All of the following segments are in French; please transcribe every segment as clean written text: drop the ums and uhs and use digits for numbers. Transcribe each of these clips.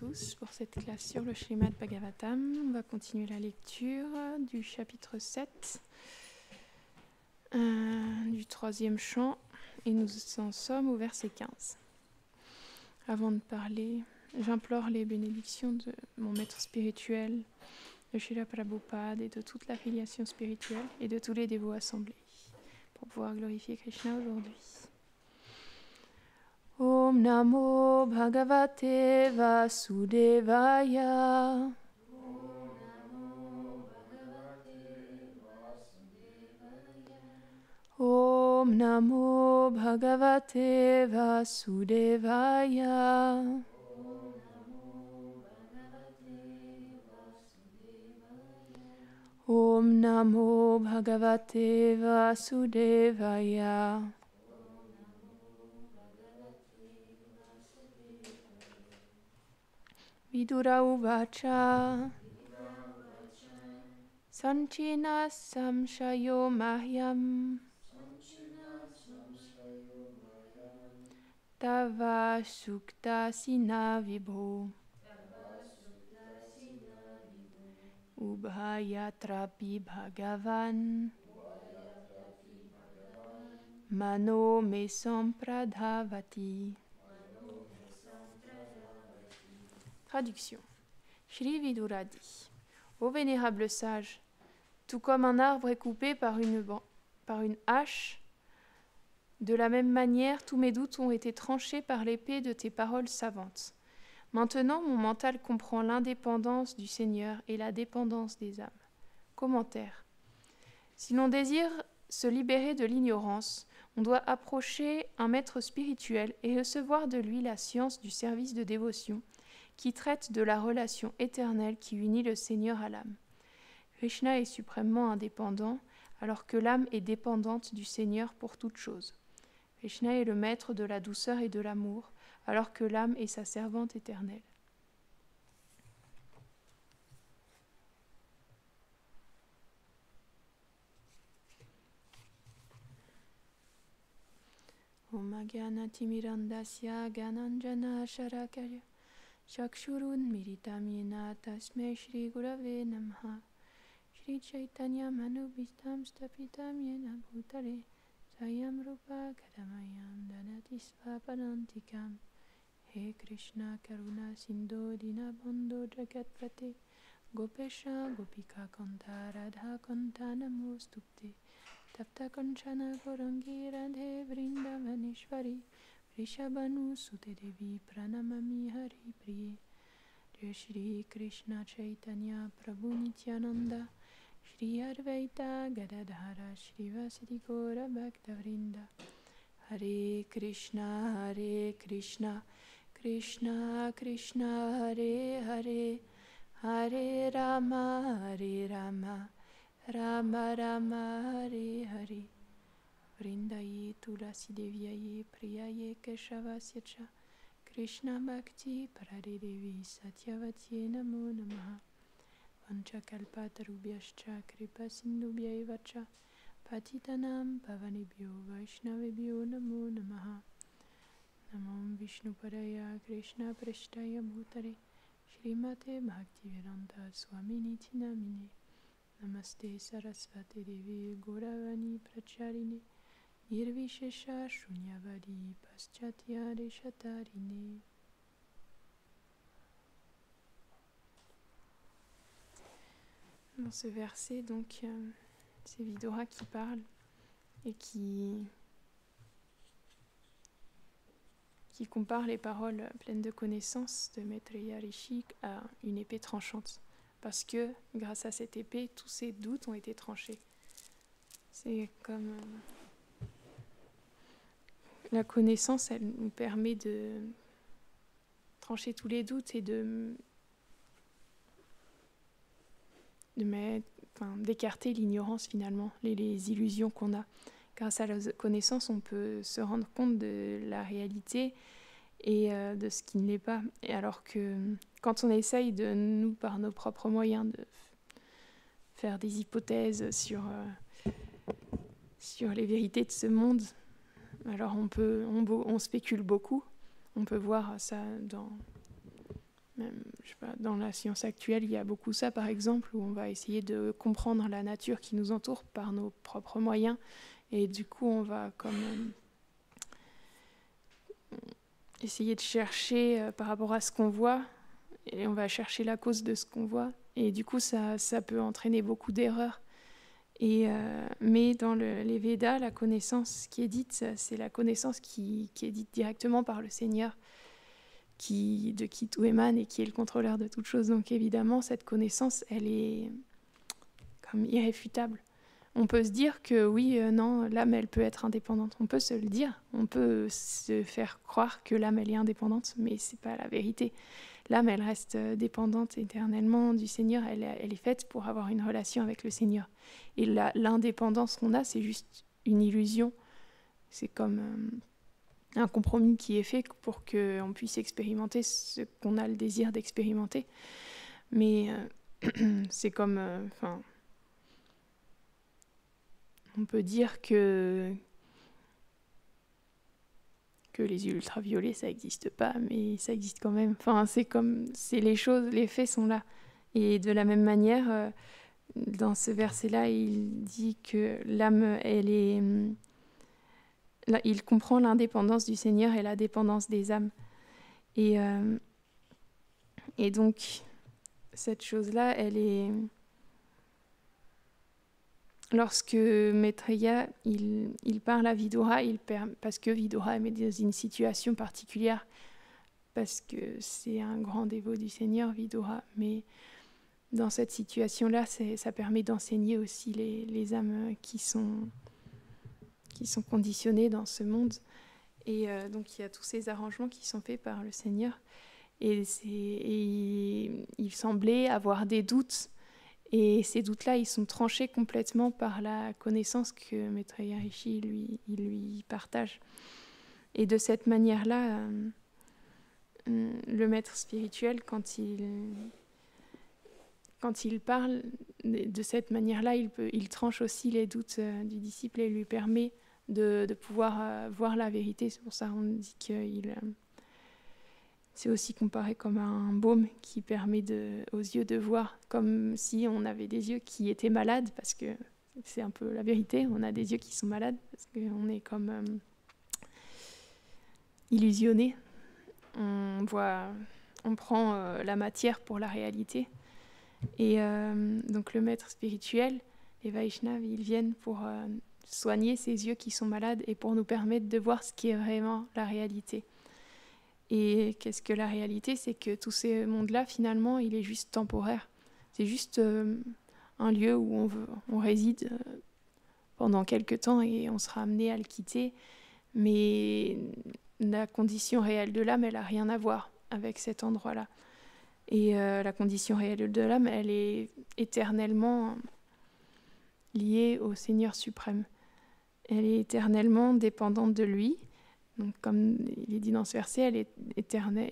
tous pour cette classe sur le Srimad Bhagavatam. On va continuer la lecture du chapitre 7 du 3e chant et nous en sommes au verset 15. Avant de parler, j'implore les bénédictions de mon maître spirituel, de Srila Prabhupada et de toute la filiation spirituelle et de tous les dévots assemblés pour pouvoir glorifier Krishna aujourd'hui. Om Namo Bhagavate Vasudevaya. Om Namo Bhagavate Vasudevaya. Om Namo Bhagavate Vasudevaya. Vidura uvacha Sanchina samshayo mahyam Tava sukta sina vibho Ubhayatrapi bhagavan Mano me sampradhavati. Traduction. Shri Vidura dit: Ô vénérable sage, tout comme un arbre est coupé par une hache, de la même manière tous mes doutes ont été tranchés par l'épée de tes paroles savantes. Maintenant mon mental comprend l'indépendance du Seigneur et la dépendance des âmes. Commentaire. Si l'on désire se libérer de l'ignorance, on doit approcher un maître spirituel et recevoir de lui la science du service de dévotion, qui traite de la relation éternelle qui unit le Seigneur à l'âme. Krishna est suprêmement indépendant, alors que l'âme est dépendante du Seigneur pour toute chose. Krishna est le maître de la douceur et de l'amour, alors que l'âme est sa servante éternelle. Om Gyanatimirandasya Gyananjana Sharakaya Chakshurun Miritam Yena Tasmai Shri Gurave Namaha. Shri Chaitanya Manubhistam Stapitam Yena Bhutale Sayam Rupa Kadamayam Danati Svapadantikam. He Krishna Karuna Sindho Dinabandho Jagatpate Gopesha Gopika Kanta Radha Kanta Namostupte Tapta Kanchana Gorangi Radhe Vrindavaneshwari Rishabhanu Sute Devi Pranamami Hari Priye. Jai Shri Krishna Chaitanya Prabhu Nityananda Shri Advaita Gadadhara Shri Vasadi Gaura Bhaktavrinda. Hare Krishna Krishna Krishna Hare Hare Hare Rama Rama Rama Hare Hare. Vrindaye Tulasi Deviaye Priyaye Keshavasyacha Krishna Bhakti Parade Devi Satyavati Namo Namaha. Vanchakalpatarubhyascha Kripa Sindhubhyaevacha Patitanam Pavanebhyo Vaishnavebhyo Namo Namaha. Namo Vishnupadaya Krishna Prashtaya Bhutare Shrimate Bhaktivedanta Swaminiti Namine. Namaste Sarasvati Devi Gauravani Pracharine Nirvishesha Shunyavadi Paschatya Deshatarine. Dans ce verset, donc, c'est Vidura qui parle et qui compare les paroles pleines de connaissances de Maitreya Rishi à une épée tranchante. Parce que, grâce à cette épée, tous ces doutes ont été tranchés. C'est comme... la connaissance, elle nous permet de trancher tous les doutes et d'écarter l'ignorance finalement, les illusions qu'on a. Grâce à la connaissance, on peut se rendre compte de la réalité et de ce qui ne l'est pas. Et alors que quand on essaye de nous, par nos propres moyens, de faire des hypothèses sur les vérités de ce monde, alors on spécule beaucoup. On peut voir ça Même, je sais pas, dans la science actuelle, il y a beaucoup ça, par exemple, où on va essayer de comprendre la nature qui nous entoure par nos propres moyens. Et du coup, on va comme essayer de chercher par rapport à ce qu'on voit, et on va chercher la cause de ce qu'on voit. Et du coup, ça peut entraîner beaucoup d'erreurs. Mais dans les Védas, la connaissance qui est dite, c'est la connaissance qui est dite directement par le Seigneur, de qui tout émane et qui est le contrôleur de toutes choses. Donc évidemment, cette connaissance, elle est comme irréfutable. On peut se dire que oui, non, l'âme, elle peut être indépendante. On peut se le dire. On peut se faire croire que l'âme, elle est indépendante, mais c'est pas la vérité. L'âme, elle reste dépendante éternellement du Seigneur. Elle est faite pour avoir une relation avec le Seigneur. Et l'indépendance qu'on a, c'est juste une illusion. C'est comme un compromis qui est fait pour qu'on puisse expérimenter ce qu'on a le désir d'expérimenter. Mais c'est comme... on peut dire que les ultraviolets, ça n'existe pas, mais ça existe quand même. Enfin, c'est les choses, les faits sont là. Et de la même manière, dans ce verset-là, il dit que l'âme, il comprend l'indépendance du Seigneur et la dépendance des âmes. Et donc, cette chose-là, elle est... Lorsque Maitreya, il parle à Vidura, parce que Vidura est dans une situation particulière, parce que c'est un grand dévot du Seigneur, Vidura, mais dans cette situation-là, ça permet d'enseigner aussi les âmes qui sont conditionnées dans ce monde. Et donc il y a tous ces arrangements qui sont faits par le Seigneur. Et il semblait avoir des doutes. Et ces doutes-là, ils sont tranchés complètement par la connaissance que Maitreya Rishi lui partage. Et de cette manière-là, le maître spirituel, quand il parle de cette manière-là, il tranche aussi les doutes du disciple et lui permet de pouvoir voir la vérité. C'est pour ça qu'on dit qu'il... c'est aussi comparé comme un baume qui permet aux yeux de voir, comme si on avait des yeux qui étaient malades, parce que c'est un peu la vérité, on a des yeux qui sont malades, parce qu'on est comme illusionné. On prend la matière pour la réalité. Et donc le maître spirituel, les Vaishnavas, ils viennent pour soigner ces yeux qui sont malades et pour nous permettre de voir ce qui est vraiment la réalité. Et qu'est-ce que la réalité? C'est que tout ce monde-là, finalement, il est juste temporaire. C'est juste un lieu où on réside pendant quelque temps et on sera amené à le quitter. Mais la condition réelle de l'âme, elle n'a rien à voir avec cet endroit-là. Et la condition réelle de l'âme, elle est éternellement liée au Seigneur suprême. Elle est éternellement dépendante de lui. Donc, comme il est dit dans ce verset, elle est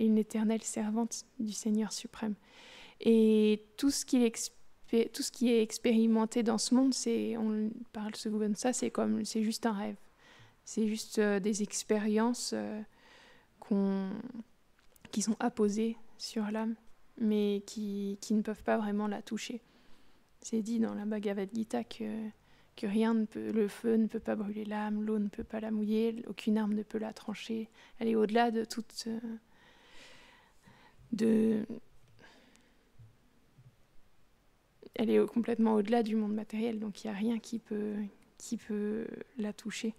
une éternelle servante du Seigneur suprême. Et tout ce qui est expérimenté dans ce monde, on parle souvent de ça, c'est juste un rêve. C'est juste des expériences qui sont apposées sur l'âme, mais qui ne peuvent pas vraiment la toucher. C'est dit dans la Bhagavad Gita que le feu ne peut pas brûler l'âme, l'eau ne peut pas la mouiller, aucune arme ne peut la trancher. Elle est au-delà de toute... Elle est complètement au-delà du monde matériel, donc il n'y a rien qui peut la toucher.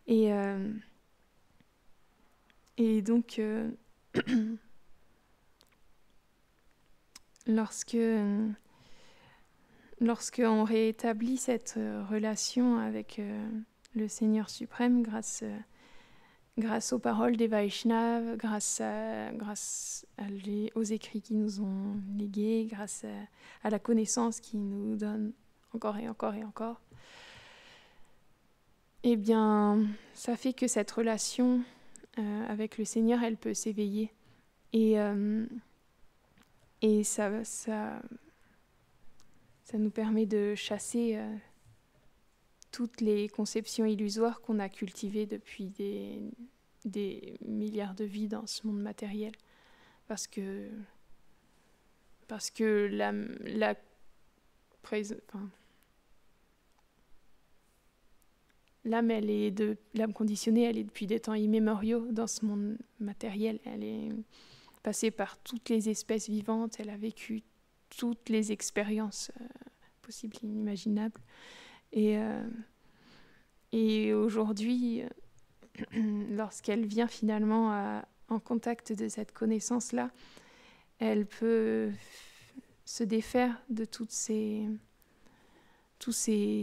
Et donc, lorsqu'on rétablit cette relation avec le Seigneur suprême grâce aux paroles des Vaishnavas, grâce aux écrits qui nous ont légués, grâce à la connaissance qui nous donne encore et encore et encore, eh bien, ça fait que cette relation avec le Seigneur, elle peut s'éveiller. Et ça nous permet de chasser toutes les conceptions illusoires qu'on a cultivées depuis des milliards de vies dans ce monde matériel. parce que l'âme, l'âme conditionnée, elle est depuis des temps immémoriaux dans ce monde matériel. Elle est passée par toutes les espèces vivantes, elle a vécu toutes les expériences possibles et inimaginables. Et aujourd'hui, lorsqu'elle vient finalement en contact de cette connaissance-là, elle peut se défaire de tous ces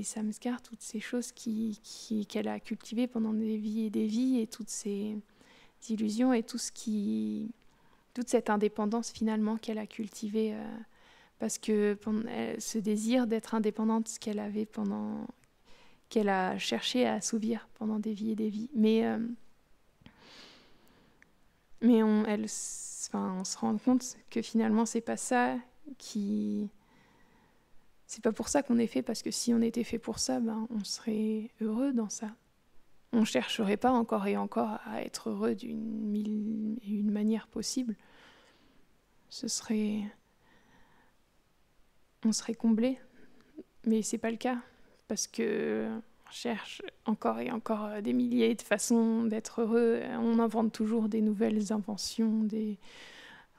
samskars, toutes ces choses qu'elle a cultivées pendant des vies, et toutes ces illusions et toute cette indépendance finalement qu'elle a cultivée, parce que ce désir d'être indépendante qu'elle avait qu'elle a cherché à assouvir pendant des vies et des vies. Mais on se rend compte que finalement c'est pas ça c'est pas pour ça qu'on est fait, parce que si on était fait pour ça, on serait heureux dans ça. On chercherait pas encore et encore à être heureux d'une mille et une manière possible. On serait comblé, mais c'est pas le cas, parce que on cherche encore et encore des milliers de façons d'être heureux. On invente toujours des nouvelles inventions,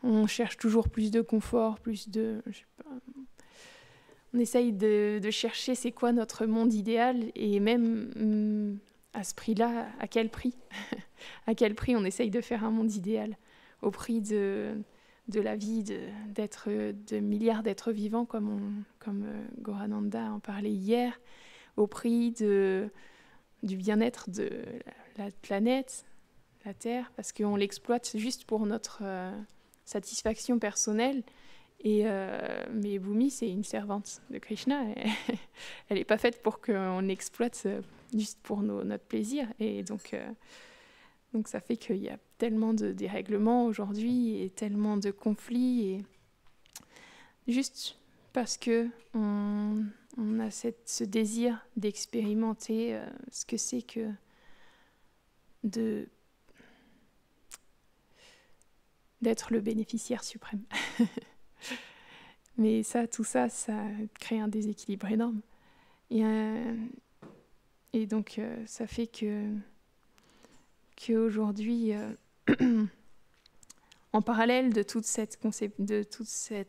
on cherche toujours plus de confort, plus de... Je sais pas, on essaye de chercher c'est quoi notre monde idéal, et même à ce prix-là, à quel prix à quel prix on essaye de faire un monde idéal, au prix de la vie de milliards d'êtres vivants, comme Gorananda en parlait hier, au prix du bien-être de la planète, la Terre, parce qu'on l'exploite juste pour notre satisfaction personnelle. Mais Bhumi, c'est une servante de Krishna. Elle n'est pas faite pour qu'on l'exploite juste pour notre plaisir. Et donc ça fait qu'il y a tellement de dérèglements aujourd'hui et tellement de conflits. Et juste parce qu'on a ce désir d'expérimenter ce que c'est que d'être le bénéficiaire suprême. Mais tout ça crée un déséquilibre énorme. Et donc, ça fait qu'aujourd'hui, en parallèle de tout cet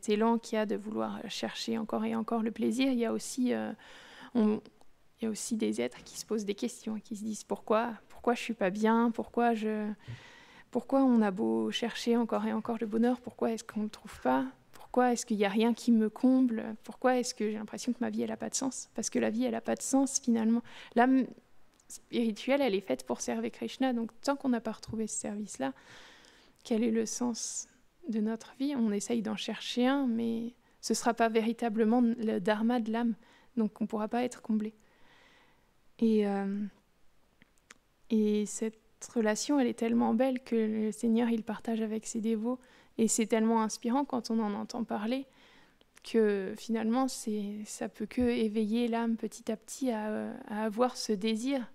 élan qu'il y a de vouloir chercher encore et encore le plaisir, il y a aussi des êtres qui se posent des questions, qui se disent pourquoi je suis pas bien, pourquoi on a beau chercher encore et encore le bonheur, pourquoi est-ce qu'on ne le trouve pas? Pourquoi est-ce qu'il n'y a rien qui me comble? Pourquoi est-ce que j'ai l'impression que ma vie, elle n'a pas de sens? Parce que la vie, elle n'a pas de sens, finalement. L'âme spirituelle, elle est faite pour servir Krishna. Donc, tant qu'on n'a pas retrouvé ce service-là, quel est le sens de notre vie? On essaye d'en chercher un, mais ce ne sera pas véritablement le dharma de l'âme. Donc, on ne pourra pas être comblé. Et cette relation, elle est tellement belle que le Seigneur, il partage avec ses dévots. Et c'est tellement inspirant quand on en entend parler que finalement, ça peut que éveiller l'âme petit à petit à avoir ce désir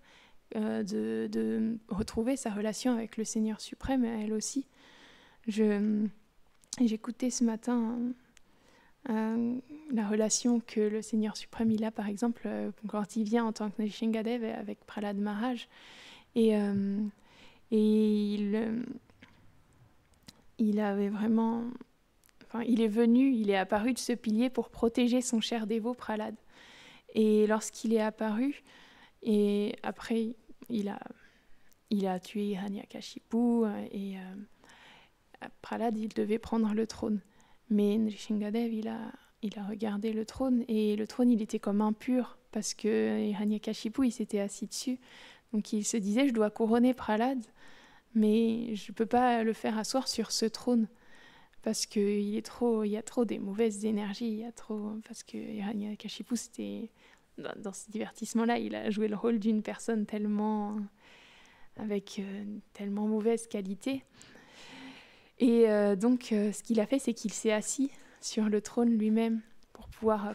de retrouver sa relation avec le Seigneur suprême, elle aussi. J'écoutais ce matin la relation que le Seigneur suprême il a, par exemple, quand il vient en tant que Nrsimhadev avec Prahlad Maharaj. Et il avait vraiment... Enfin, il est apparu de ce pilier pour protéger son cher dévot Prahlad. Et lorsqu'il est apparu, et après, il a tué Hiranyakashipu, et Prahlad, il devait prendre le trône. Mais Nrsimhadev, il a regardé le trône, et le trône, il était comme impur, parce que Hiranyakashipu, il s'était assis dessus. Donc il se disait, je dois couronner Prahlad, mais je ne peux pas le faire asseoir sur ce trône, parce qu'il y a trop des mauvaises énergies, parce que Hiranyakashipu, c'était... Dans ce divertissement-là, il a joué le rôle d'une personne avec tellement mauvaise qualité. Et donc, ce qu'il a fait, c'est qu'il s'est assis sur le trône lui-même pour pouvoir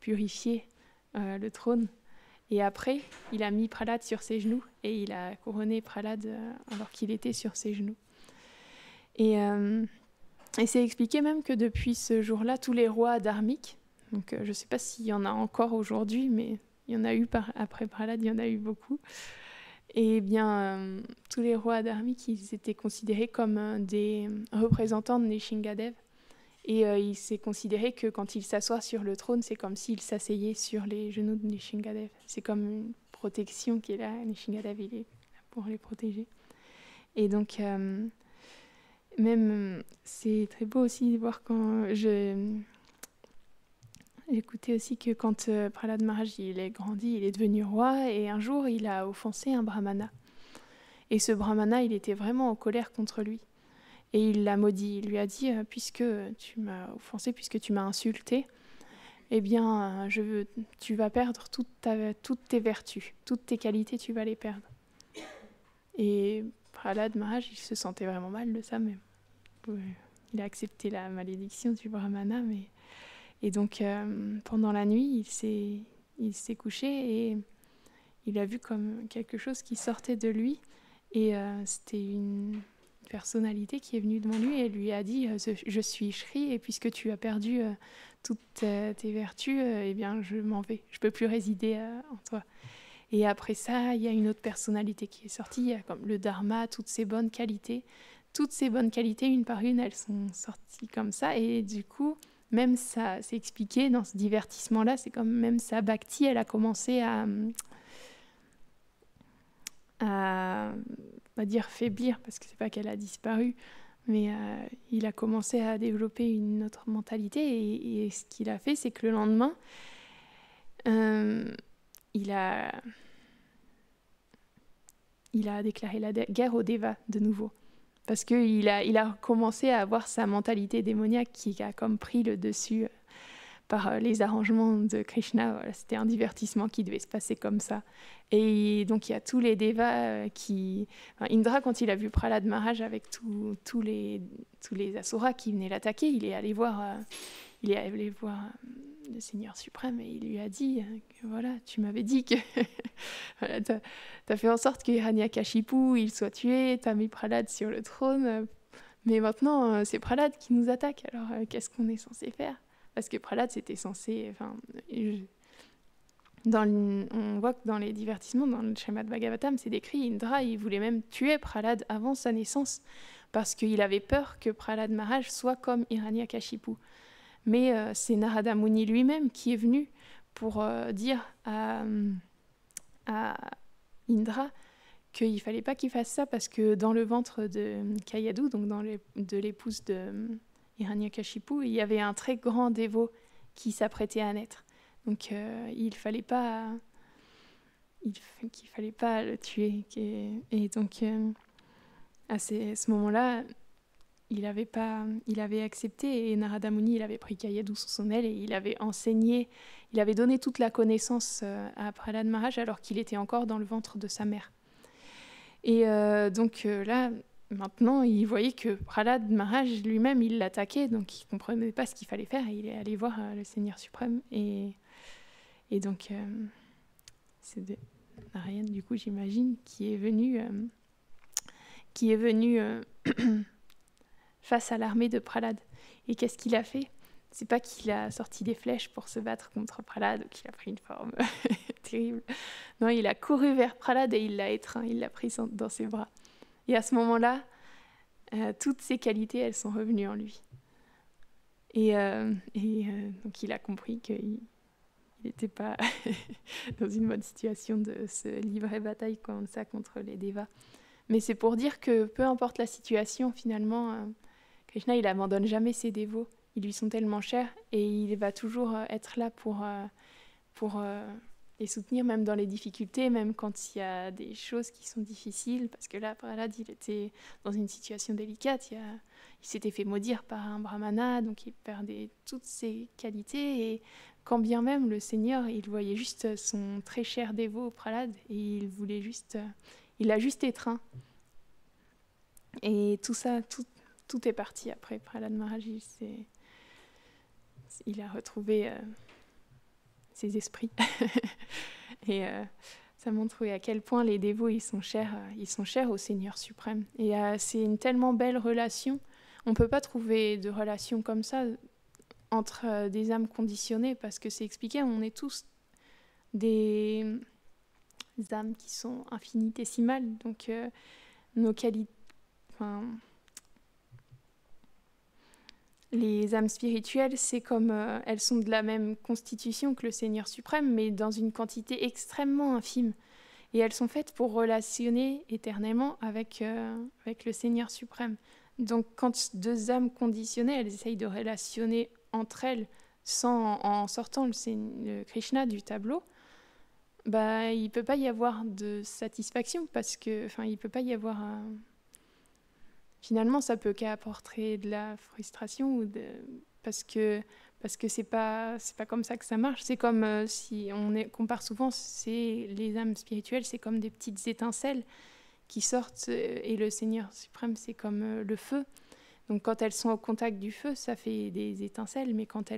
purifier le trône. Et après, il a mis Prahlad sur ses genoux et il a couronné Prahlad alors qu'il était sur ses genoux. Et c'est expliqué même que depuis ce jour-là, tous les rois dharmiques, donc je ne sais pas s'il y en a encore aujourd'hui, mais il y en a eu après Prahlad, il y en a eu beaucoup. Et bien, tous les rois dharmiques, ils étaient considérés comme des représentants de Nishingadev. Et il s'est considéré que quand il s'assoit sur le trône, c'est comme s'il s'asseyait sur les genoux de Nishingadev. C'est comme une protection qui est là. Nishingadev, il est là pour les protéger. Et donc, même, c'est très beau aussi de voir quand j'écoutais aussi que quand Prahlad Maharaj il est grandi, il est devenu roi, et un jour, il a offensé un brahmana. Et ce brahmana, il était vraiment en colère contre lui. Et il l'a maudit. Il lui a dit « Puisque tu m'as offensé, puisque tu m'as insulté, eh bien, tu vas perdre toutes tes vertus, toutes tes qualités, tu vas les perdre. » Et Prahlad Maharaj, il se sentait vraiment mal de ça, mais il a accepté la malédiction du brahmana. Et donc, pendant la nuit, il s'est couché et il a vu comme quelque chose qui sortait de lui. Et c'était une personnalité qui est venue devant lui et lui a dit « Je suis Shri et puisque tu as perdu toutes tes vertus, eh bien je m'en vais, je ne peux plus résider en toi. » Et après ça, il y a une autre personnalité qui est sortie, il y a comme le dharma, toutes ces bonnes qualités. Toutes ces bonnes qualités, une par une, elles sont sorties comme ça. Et du coup, même ça, c'est expliqué dans ce divertissement-là, c'est comme même sa bhakti, elle a commencé à on va dire faiblir, parce que c'est pas qu'elle a disparu, mais il a commencé à développer une autre mentalité, et ce qu'il a fait, c'est que le lendemain, il a déclaré la guerre aux Devas de nouveau, parce qu'il a commencé à avoir sa mentalité démoniaque qui a comme pris le dessus par les arrangements de Krishna. Voilà, c'était un divertissement qui devait se passer comme ça. Et donc, il y a tous les devas qui... Enfin, Indra, quand il a vu Prahlad Maharaj avec tous les asuras qui venaient l'attaquer, il est allé voir le Seigneur suprême et il lui a dit que voilà, tu m'avais dit que voilà, t'as fait en sorte que Hiranyakashipu il soit tué, t'as mis Prahlad sur le trône, mais maintenant, c'est Prahlad qui nous attaque. Alors, qu'est-ce qu'on est censé faire ? Parce que Prahlad, c'était censé... Enfin, on voit que dans les divertissements, dans le Srimad Bhagavatam, c'est décrit, Indra, il voulait même tuer Prahlad avant sa naissance, parce qu'il avait peur que Prahlad Maharaj soit comme Hiranyakashipu. Mais c'est Narada Muni lui-même qui est venu pour dire à Indra qu'il ne fallait pas qu'il fasse ça, parce que dans le ventre de Kayadu, donc de l'épouse de Hiranyakashipu, il y avait un très grand dévot qui s'apprêtait à naître. Donc qu'il ne fallait pas le tuer. Et donc à ce moment-là, il avait accepté, et Narada Muni, il avait pris Kayadu sous son aile et il avait enseigné, il avait donné toute la connaissance à Prahlad Maharaj alors qu'il était encore dans le ventre de sa mère. Et donc là, maintenant, il voyait que Prahlad Maharaj lui-même, il l'attaquait, donc il ne comprenait pas ce qu'il fallait faire, et il est allé voir le Seigneur suprême. Et donc, c'est Narayan, du coup, j'imagine, qui est venu face à l'armée de Prahlad. Et qu'est-ce qu'il a fait ? C'est pas qu'il a sorti des flèches pour se battre contre Prahlad ou qu'il a pris une forme terrible. Non, il a couru vers Prahlad et il l'a étreint, il l'a pris dans ses bras. Et à ce moment-là, toutes ses qualités, elles sont revenues en lui. Et donc il a compris qu'il n'était pas dans une bonne situation de se livrer bataille comme ça contre les devas. Mais c'est pour dire que peu importe la situation, finalement, Krishna, il n'abandonne jamais ses dévots. Ils lui sont tellement chers et il va toujours être là pour les soutenir, même dans les difficultés, même quand il y a des choses qui sont difficiles. Parce que là, Prahlad, il était dans une situation délicate. Il s'était fait maudire par un brahmana, donc il perdait toutes ses qualités. Et quand bien même le Seigneur, il voyait juste son très cher dévot, Prahlad, et il l'a juste étreint. Et tout ça, tout est parti après. Prahlad Maharaj, il a retrouvé ses esprits. Et ça montre à quel point les dévots, ils sont chers au Seigneur suprême. Et c'est une tellement belle relation on peut pas trouver de relation comme ça entre des âmes conditionnées, parce que c'est expliqué, on est tous des âmes qui sont infinitésimales, donc nos qualités, enfin, les âmes spirituelles, c'est comme elles sont de la même constitution que le Seigneur suprême, mais dans une quantité extrêmement infime. Et elles sont faites pour relationner éternellement avec le Seigneur suprême. Donc quand deux âmes conditionnées, elles essayent de relationner entre elles en sortant le Krishna du tableau, bah, il ne peut pas y avoir de satisfaction, parce que, enfin, il ne peut pas y avoir... Finalement, ça peut qu'apporter de la frustration, parce que c'est pas comme ça que ça marche. C'est comme si compare souvent, les âmes spirituelles, c'est comme des petites étincelles qui sortent, et le Seigneur suprême, c'est comme le feu. Donc quand elles sont au contact du feu, ça fait des étincelles, mais quand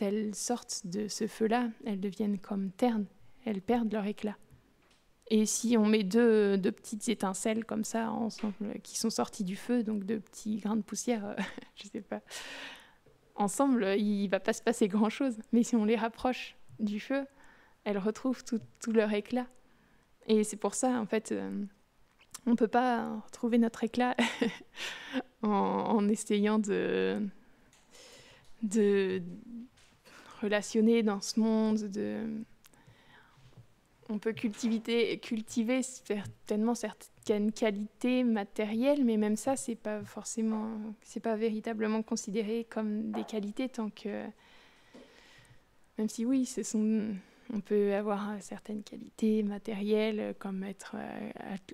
elles sortent de ce feu-là, elles deviennent comme ternes, elles perdent leur éclat. Et si on met deux petites étincelles comme ça ensemble, qui sont sorties du feu, donc deux petits grains de poussière, je sais pas, ensemble, il va pas se passer grand-chose. Mais si on les rapproche du feu, elles retrouvent tout leur éclat. Et c'est pour ça, en fait, on peut pas retrouver notre éclat en essayant de relationner dans ce monde, on peut cultiver certainement certaines qualités matérielles, mais même ça, c'est pas véritablement considéré comme des qualités, tant que, même si oui, on peut avoir certaines qualités matérielles, comme être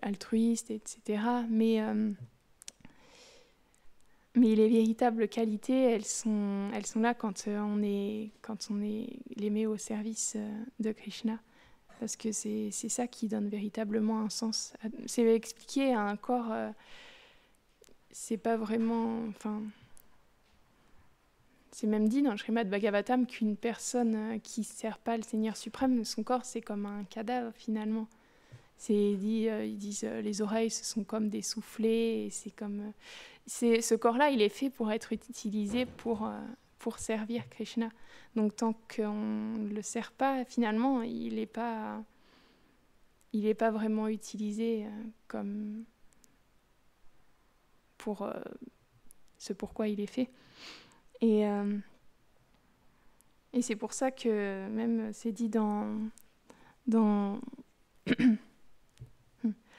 altruiste, etc. Mais les véritables qualités, elles sont là quand on les met au service de Krishna. Parce que c'est ça qui donne véritablement un sens. C'est expliqué à un corps, c'est pas vraiment... Enfin, c'est même dit dans le Srimad Bhagavatam qu'une personne qui ne sert pas le Seigneur suprême, son corps, c'est comme un cadavre, finalement. Ils disent les oreilles, ce sont comme des soufflets, et c'est comme... ce corps-là, il est fait pour être utilisé pour servir Krishna. Donc tant qu'on ne le sert pas, finalement, il n'est pas vraiment utilisé comme pour ce pourquoi il est fait. Et c'est pour ça que même c'est dit dans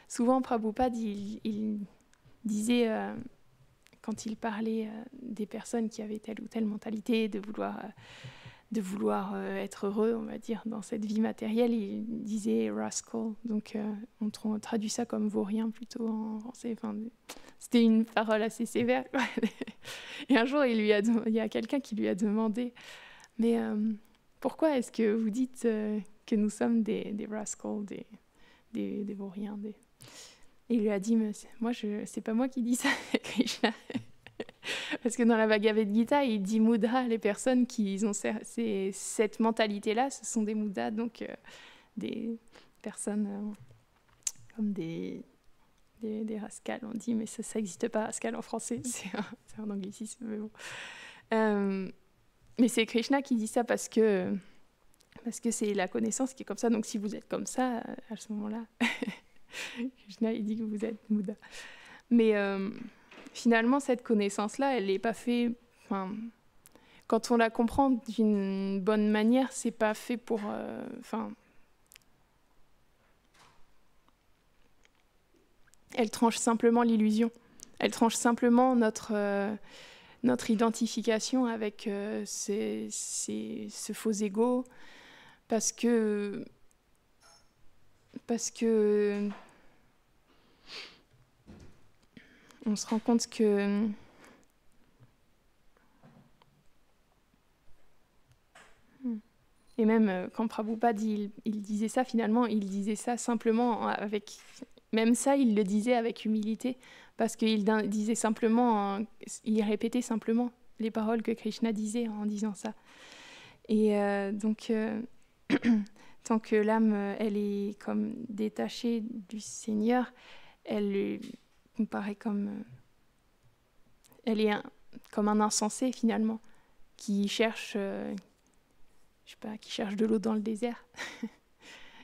souvent Prabhupada, il disait, quand il parlait des personnes qui avaient telle ou telle mentalité, de vouloir être heureux, on va dire, dans cette vie matérielle, il disait rascal. Donc on traduit ça comme vaurien plutôt en français. Enfin, c'était une parole assez sévère. Et un jour, il y a quelqu'un qui lui a demandé, mais pourquoi est-ce que vous dites que nous sommes des rascals, des vauriens, Et il lui a dit, mais c'est pas moi qui dis ça, Krishna. Parce que dans la Bhagavad Gita, il dit Mudha, les personnes qui ont cette mentalité-là, ce sont des Mudha, donc des personnes comme des rascals, on dit, mais ça n'existe pas, rascal en français, c'est un anglicisme, mais bon. Mais c'est Krishna qui dit ça parce que c'est la connaissance qui est comme ça, donc si vous êtes comme ça, à ce moment-là, Krishna, il dit que vous êtes Mudha. Mais finalement, cette connaissance-là, elle n'est pas faite... quand on la comprend d'une bonne manière, c'est pas fait pour... elle tranche simplement l'illusion. Elle tranche simplement notre identification avec ce faux ego, parce que on se rend compte que et même quand Prabhupada il disait ça, finalement il disait ça simplement avec, même ça il le disait avec humilité, parce qu'il disait simplement, il répétait simplement les paroles que Krishna disait en disant ça. Et donc tant que l'âme elle est comme détachée du Seigneur, elle me paraît comme elle est comme un insensé finalement, qui cherche, qui cherche de l'eau dans le désert.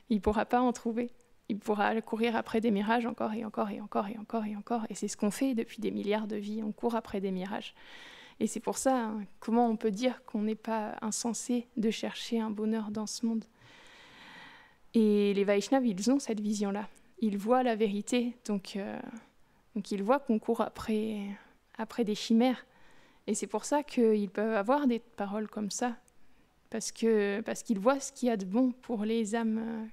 Il ne pourra pas en trouver. Il pourra courir après des mirages encore et encore et encore et encore et encore. Et c'est ce qu'on fait depuis des milliards de vies. On court après des mirages. Et c'est pour ça, comment on peut dire qu'on n'est pas insensé de chercher un bonheur dans ce monde. Et les Vaishnavas, ils ont cette vision-là. Ils voient la vérité, donc ils voient qu'on court après des chimères. Et c'est pour ça qu'ils peuvent avoir des paroles comme ça, parce qu'ils voient ce qu'il y a de bon pour les âmes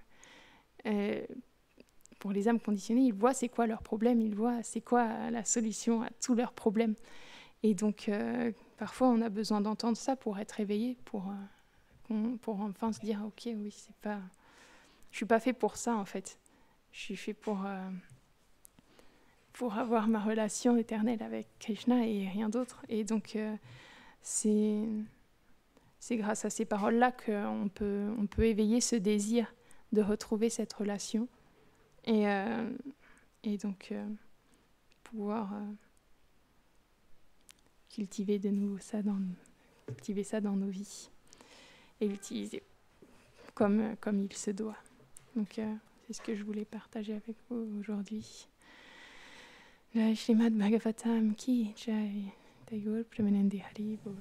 conditionnées. Ils voient c'est quoi leur problème, ils voient c'est quoi la solution à tous leurs problèmes. Et donc, parfois, on a besoin d'entendre ça pour être éveillé, pour enfin se dire, ok, oui, je suis pas fait pour ça, en fait. Je suis fait pour avoir ma relation éternelle avec Krishna et rien d'autre. Et donc, c'est grâce à ces paroles-là qu'on peut éveiller ce désir de retrouver cette relation. Et donc, pouvoir cultiver de nouveau ça dans nos vies et l'utiliser comme il se doit. Donc, c'est ce que je voulais partager avec vous aujourd'hui. Jai Shrimad Bhagavatam Ki Jai. Tagore Premanandi Hari Bol.